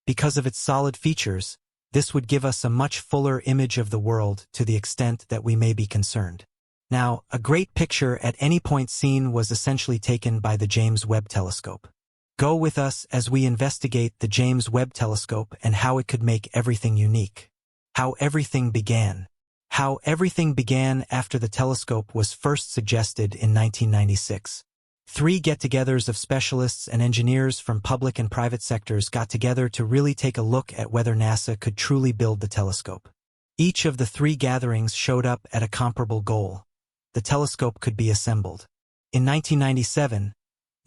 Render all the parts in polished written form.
Because of its solid features, this would give us a much fuller image of the world to the extent that we may be concerned. Now, a great picture at any point seen was essentially taken by the James Webb Telescope. Go with us as we investigate the James Webb Telescope and how it could make everything unique. How everything began. How everything began after the telescope was first suggested in 1996. 3 get-togethers of specialists and engineers from public and private sectors got together to really take a look at whether NASA could truly build the telescope. Each of the 3 gatherings showed up at a comparable goal. The telescope could be assembled. In 1997,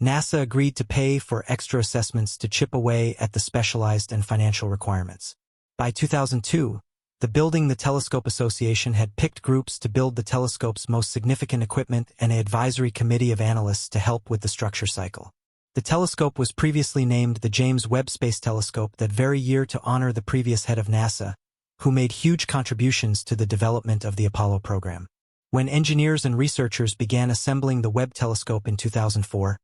NASA agreed to pay for extra assessments to chip away at the specialized and financial requirements. By 2002, the Building the Telescope Association had picked groups to build the telescope's most significant equipment and an advisory committee of analysts to help with the structure cycle. The telescope was previously named the James Webb Space Telescope that very year to honor the previous head of NASA, who made huge contributions to the development of the Apollo program. When engineers and researchers began assembling the Webb telescope in 2004,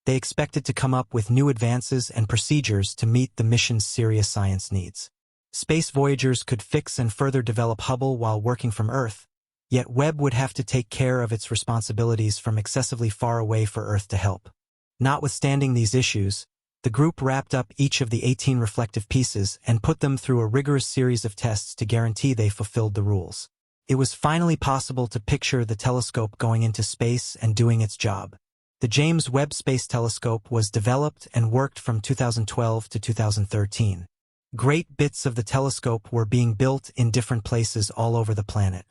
they expected to come up with new advances and procedures to meet the mission's serious science needs. Space voyagers could fix and further develop Hubble while working from Earth, yet Webb would have to take care of its responsibilities from excessively far away for Earth to help. Notwithstanding these issues, the group wrapped up each of the 18 reflective pieces and put them through a rigorous series of tests to guarantee they fulfilled the rules. It was finally possible to picture the telescope going into space and doing its job. The James Webb Space Telescope was developed and worked from 2012 to 2013. Great bits of the telescope were being built in different places all over the planet.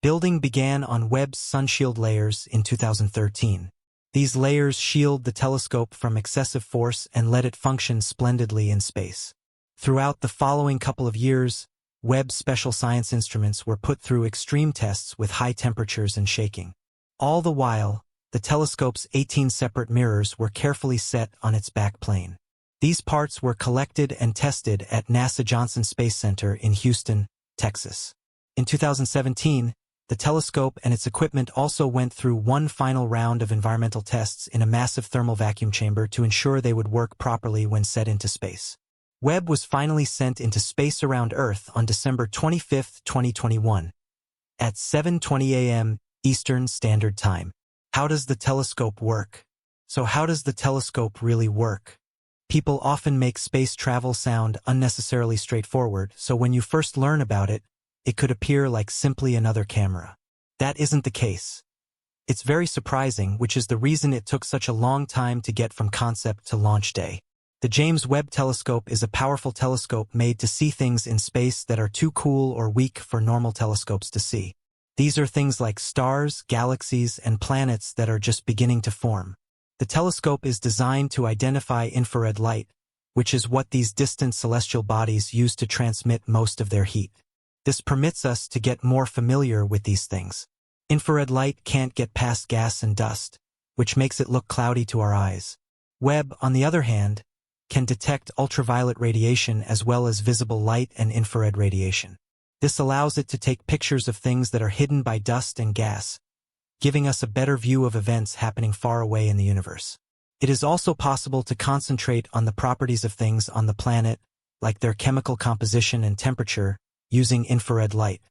Building began on Webb's sunshield layers in 2013. These layers shield the telescope from excessive force and let it function splendidly in space. Throughout the following couple of years, Webb's special science instruments were put through extreme tests with high temperatures and shaking. All the while, the telescope's 18 separate mirrors were carefully set on its back plane. These parts were collected and tested at NASA Johnson Space Center in Houston, Texas. In 2017, the telescope and its equipment also went through one final round of environmental tests in a massive thermal vacuum chamber to ensure they would work properly when set into space. Webb was finally sent into space around Earth on December 25, 2021, at 7:20 a.m. Eastern Standard Time. How does the telescope work? So how does the telescope really work? People often make space travel sound unnecessarily straightforward, so when you first learn about it, it could appear like simply another camera. That isn't the case. It's very surprising, which is the reason it took such a long time to get from concept to launch day. The James Webb Telescope is a powerful telescope made to see things in space that are too cool or weak for normal telescopes to see. These are things like stars, galaxies, and planets that are just beginning to form. The telescope is designed to identify infrared light, which is what these distant celestial bodies use to transmit most of their heat. This permits us to get more familiar with these things. Infrared light can't get past gas and dust, which makes it look cloudy to our eyes. Webb, on the other hand, can detect ultraviolet radiation as well as visible light and infrared radiation. This allows it to take pictures of things that are hidden by dust and gas, giving us a better view of events happening far away in the universe. It is also possible to concentrate on the properties of things on the planet, like their chemical composition and temperature, using infrared light.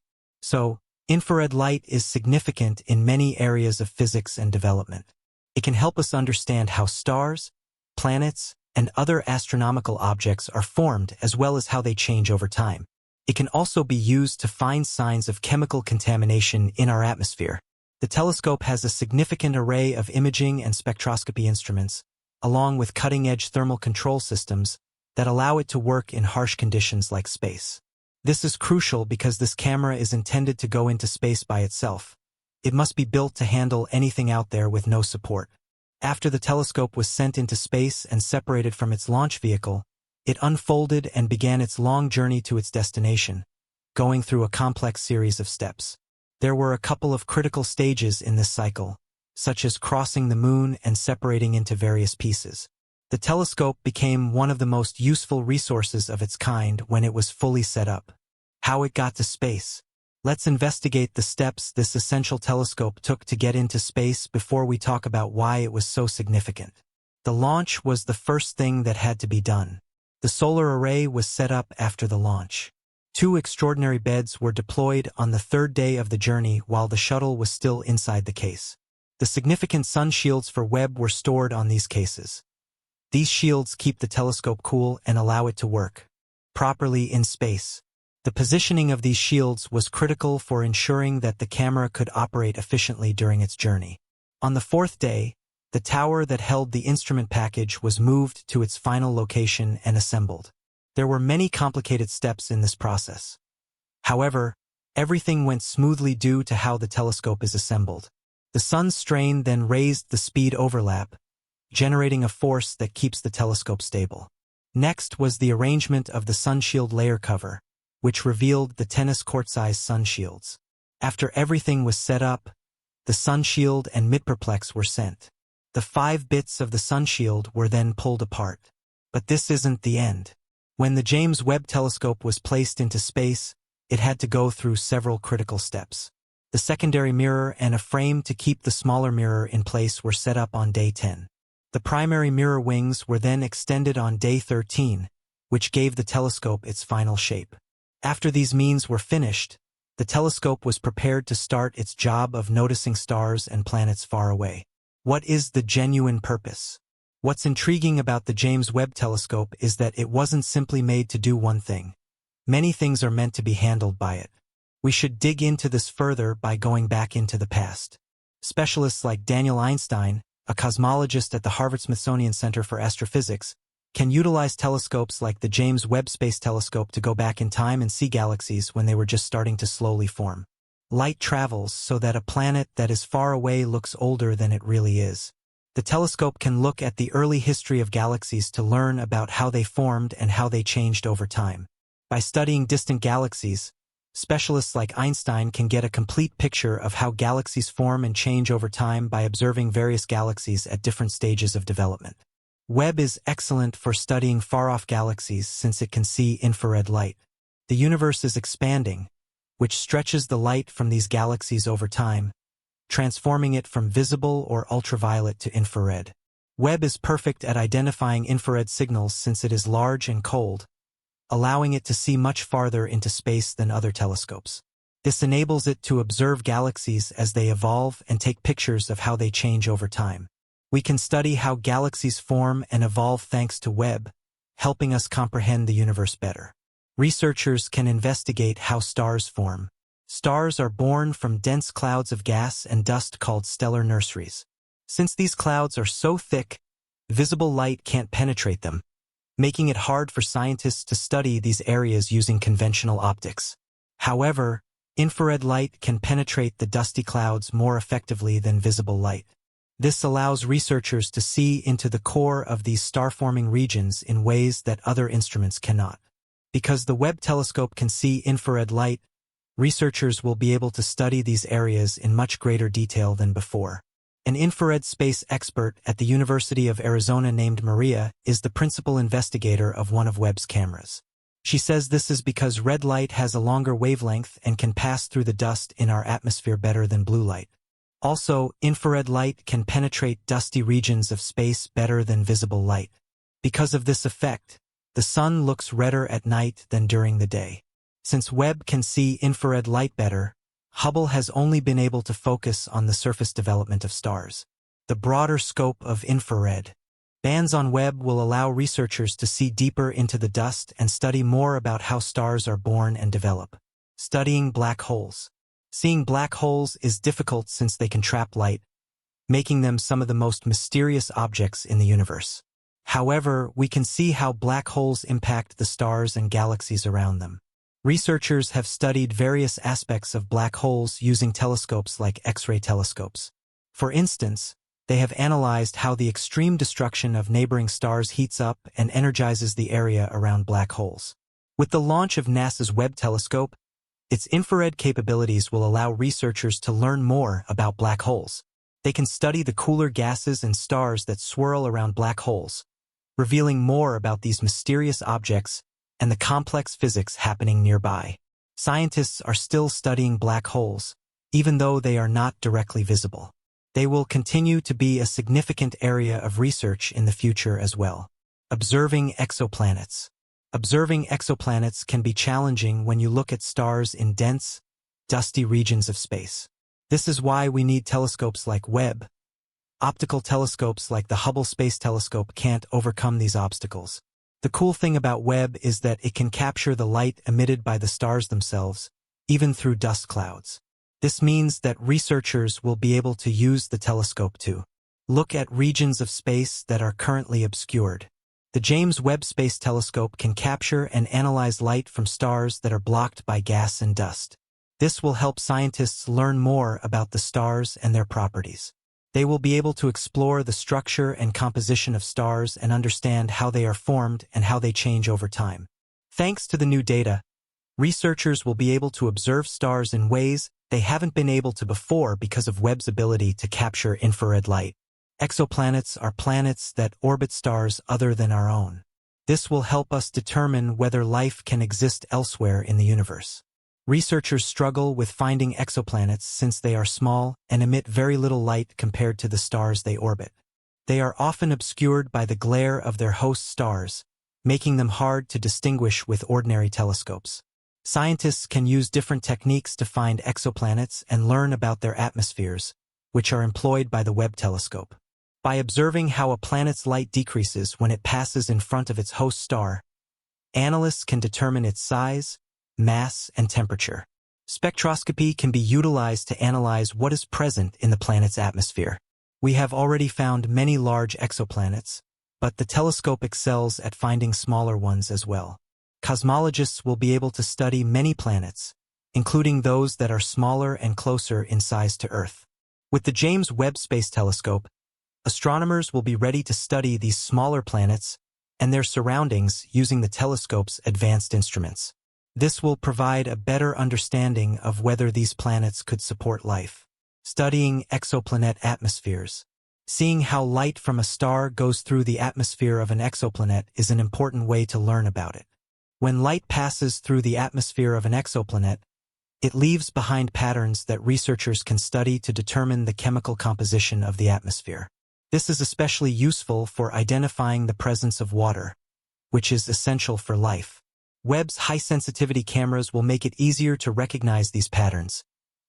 So, infrared light is significant in many areas of physics and development. It can help us understand how stars, planets, and other astronomical objects are formed as well as how they change over time. It can also be used to find signs of chemical contamination in our atmosphere. The telescope has a significant array of imaging and spectroscopy instruments, along with cutting-edge thermal control systems that allow it to work in harsh conditions like space. This is crucial because this camera is intended to go into space by itself. It must be built to handle anything out there with no support. After the telescope was sent into space and separated from its launch vehicle, it unfolded and began its long journey to its destination, going through a complex series of steps. There were a couple of critical stages in this cycle, such as crossing the moon and separating into various pieces. The telescope became one of the most useful resources of its kind when it was fully set up. How it got to space. Let's investigate the steps this essential telescope took to get into space before we talk about why it was so significant. The launch was the first thing that had to be done. The solar array was set up after the launch. 2 extraordinary beds were deployed on the 3rd day of the journey while the shuttle was still inside the case. The significant sun shields for Webb were stored on these cases. These shields keep the telescope cool and allow it to work properly in space. The positioning of these shields was critical for ensuring that the camera could operate efficiently during its journey. On the 4th day, the tower that held the instrument package was moved to its final location and assembled. There were many complicated steps in this process. However, everything went smoothly due to how the telescope is assembled. The sun's strain then raised the speed overlap, generating a force that keeps the telescope stable. Next was the arrangement of the sunshield layer cover, which revealed the tennis court-sized sun shields. After everything was set up, the sunshield and midperplex were sent. The 5 bits of the sunshield were then pulled apart. But this isn't the end. When the James Webb Telescope was placed into space, it had to go through several critical steps. The secondary mirror and a frame to keep the smaller mirror in place were set up on day 10. The primary mirror wings were then extended on day 13, which gave the telescope its final shape. After these means were finished, the telescope was prepared to start its job of noticing stars and planets far away. What is the genuine purpose? What's intriguing about the James Webb Telescope is that it wasn't simply made to do one thing. Many things are meant to be handled by it. We should dig into this further by going back into the past. Specialists like Daniel Einstein, a cosmologist at the Harvard-Smithsonian Center for Astrophysics, can utilize telescopes like the James Webb Space Telescope to go back in time and see galaxies when they were just starting to slowly form. Light travels so that a planet that is far away looks older than it really is. The telescope can look at the early history of galaxies to learn about how they formed and how they changed over time. By studying distant galaxies, specialists like Einstein can get a complete picture of how galaxies form and change over time by observing various galaxies at different stages of development. Webb is excellent for studying far-off galaxies since it can see infrared light. The universe is expanding, which stretches the light from these galaxies over time, transforming it from visible or ultraviolet to infrared. Webb is perfect at identifying infrared signals since it is large and cold, allowing it to see much farther into space than other telescopes. This enables it to observe galaxies as they evolve and take pictures of how they change over time. We can study how galaxies form and evolve thanks to Webb, helping us comprehend the universe better. Researchers can investigate how stars form. Stars are born from dense clouds of gas and dust called stellar nurseries. Since these clouds are so thick, visible light can't penetrate them, making it hard for scientists to study these areas using conventional optics. However, infrared light can penetrate the dusty clouds more effectively than visible light. This allows researchers to see into the core of these star-forming regions in ways that other instruments cannot. Because the Webb telescope can see infrared light, researchers will be able to study these areas in much greater detail than before. An infrared space expert at the University of Arizona named Maria is the principal investigator of one of Webb's cameras. She says this is because red light has a longer wavelength and can pass through the dust in our atmosphere better than blue light. Also, infrared light can penetrate dusty regions of space better than visible light. Because of this effect, the sun looks redder at night than during the day. Since Webb can see infrared light better, Hubble has only been able to focus on the surface development of stars. The broader scope of infrared bands on Webb will allow researchers to see deeper into the dust and study more about how stars are born and develop. Studying black holes. Seeing black holes is difficult since they can trap light, making them some of the most mysterious objects in the universe. However, we can see how black holes impact the stars and galaxies around them. Researchers have studied various aspects of black holes using telescopes like X-ray telescopes. For instance, they have analyzed how the extreme destruction of neighboring stars heats up and energizes the area around black holes. With the launch of NASA's Webb telescope, its infrared capabilities will allow researchers to learn more about black holes. They can study the cooler gases and stars that swirl around black holes, revealing more about these mysterious objects and the complex physics happening nearby. Scientists are still studying black holes, even though they are not directly visible. They will continue to be a significant area of research in the future as well. Observing exoplanets. Observing exoplanets can be challenging when you look at stars in dense, dusty regions of space. This is why we need telescopes like Webb. Optical telescopes like the Hubble Space Telescope can't overcome these obstacles. The cool thing about Webb is that it can capture the light emitted by the stars themselves, even through dust clouds. This means that researchers will be able to use the telescope to look at regions of space that are currently obscured. The James Webb Space Telescope can capture and analyze light from stars that are blocked by gas and dust. This will help scientists learn more about the stars and their properties. They will be able to explore the structure and composition of stars and understand how they are formed and how they change over time. Thanks to the new data, researchers will be able to observe stars in ways they haven't been able to before because of Webb's ability to capture infrared light. Exoplanets are planets that orbit stars other than our own. This will help us determine whether life can exist elsewhere in the universe. Researchers struggle with finding exoplanets since they are small and emit very little light compared to the stars they orbit. They are often obscured by the glare of their host stars, making them hard to distinguish with ordinary telescopes. Scientists can use different techniques to find exoplanets and learn about their atmospheres, which are employed by the Webb telescope. By observing how a planet's light decreases when it passes in front of its host star, analysts can determine its size, mass, and temperature. Spectroscopy can be utilized to analyze what is present in the planet's atmosphere. We have already found many large exoplanets, but the telescope excels at finding smaller ones as well. Cosmologists will be able to study many planets, including those that are smaller and closer in size to Earth. With the James Webb Space Telescope, astronomers will be ready to study these smaller planets and their surroundings using the telescope's advanced instruments. This will provide a better understanding of whether these planets could support life. Studying exoplanet atmospheres. Seeing how light from a star goes through the atmosphere of an exoplanet is an important way to learn about it. When light passes through the atmosphere of an exoplanet, it leaves behind patterns that researchers can study to determine the chemical composition of the atmosphere. This is especially useful for identifying the presence of water, which is essential for life. Webb's high-sensitivity cameras will make it easier to recognize these patterns,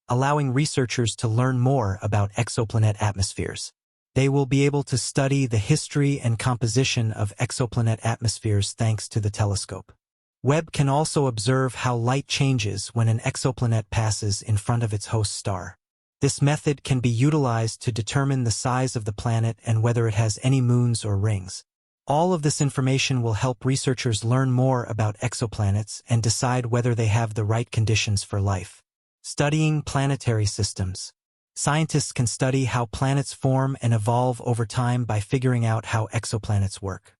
allowing researchers to learn more about exoplanet atmospheres. They will be able to study the history and composition of exoplanet atmospheres thanks to the telescope. Webb can also observe how light changes when an exoplanet passes in front of its host star. This method can be utilized to determine the size of the planet and whether it has any moons or rings. All of this information will help researchers learn more about exoplanets and decide whether they have the right conditions for life. Studying planetary systems. Scientists can study how planets form and evolve over time by figuring out how exoplanets work.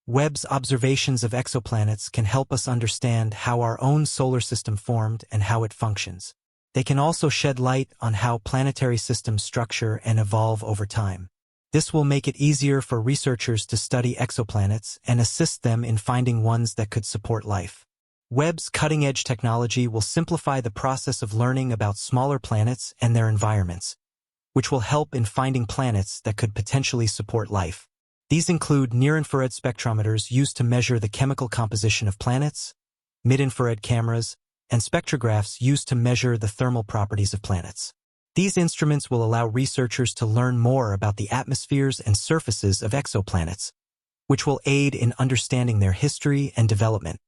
Webb's observations of exoplanets can help us understand how our own solar system formed and how it functions. They can also shed light on how planetary systems structure and evolve over time. This will make it easier for researchers to study exoplanets and assist them in finding ones that could support life. Webb's cutting-edge technology will simplify the process of learning about smaller planets and their environments, which will help in finding planets that could potentially support life. These include near-infrared spectrometers used to measure the chemical composition of planets, mid-infrared cameras, and spectrographs used to measure the thermal properties of planets. These instruments will allow researchers to learn more about the atmospheres and surfaces of exoplanets, which will aid in understanding their history and development.